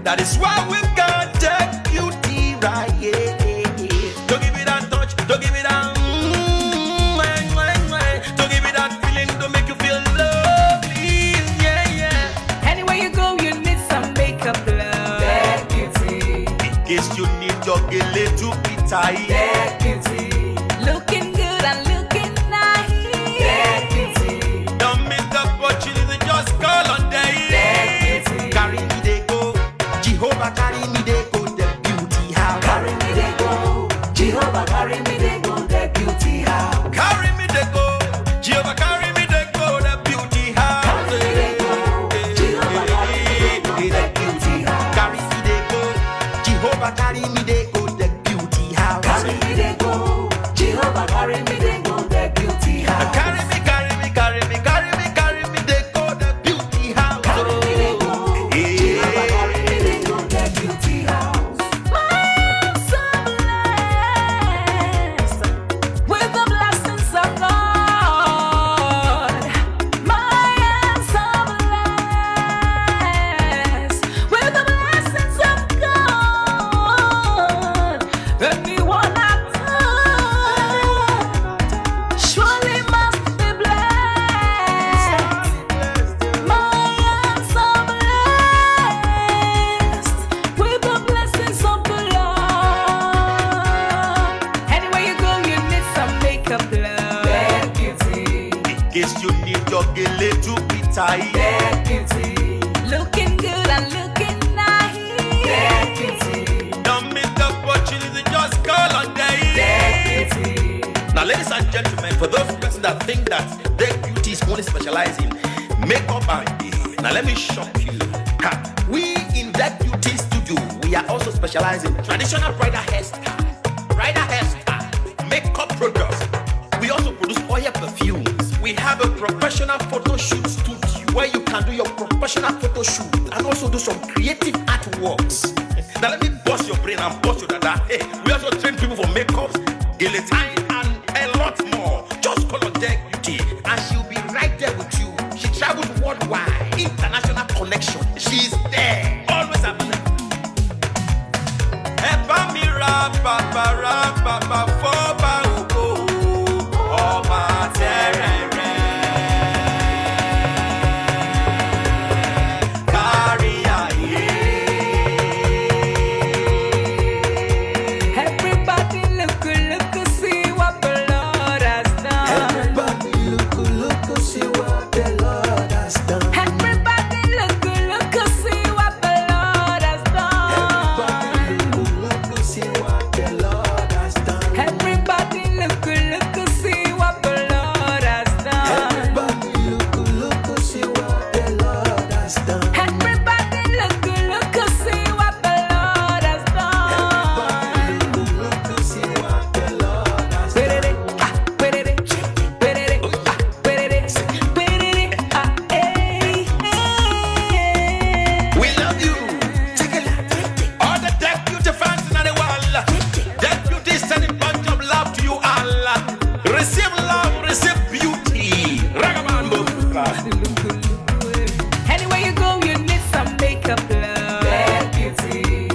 That is why we've got that beauty right here. Don't give it that touch, don't give it that don't give it that feeling to make you feel lovely. Yeah, yeah. Anywhere you go, you need some makeup, love. That beauty. In case you need your gele to be tight. That beauty. Looking good and looking nice. That beauty. Don't miss the opportunity, just call on day. That beauty. Carry me they go, Jehovah carry me they go, the beauty house. Carry me they go, Jehovah carry me they go, the beauty house. Carry me they go, Jehovah carry me they go, the beauty house. Carry me they go, Jehovah carry me they go, the beauty house. Carry me they go, Jehovah carry me they go, the beauty house. Carry me they go, Jehovah carry me they go, the beauty house. Carry me, carry me, carry me, carry me, carry me they go, the beauty house. Carry me they go, Jehovah carry me they go, the beauty house. I'm so blessed with the blessings of God. I am so blessed with the blessings of God. Anyone I touch surely must be blessed. I am so blessed with the blessings of the Lord. Anywhere you go, you need some makeup, love. That beauty. In case you need your gele to be tight. That beauty. Looking good and looking nice. That beauty. Don't miss the opportunity, just call on day. That beauty. Now, ladies and gentlemen, for those persons that think that their beauty is only specialized in makeup and hair, now let me shock you. Ha, we in that beauty studio, we are also specialized in traditional bridal hairstyle, makeup products. We also produce oil perfumes. We have a professional photo shoot studio where you can do your professional photo shoot and also do some creative artworks. Now let me bust your brain and bust your dada. Hey, we also train people for makeup, guillotine, and a lot more. Just call on Deck Beauty and she'll be right there with you. She travels worldwide, international connection. She's there, always available. Eba mira papara.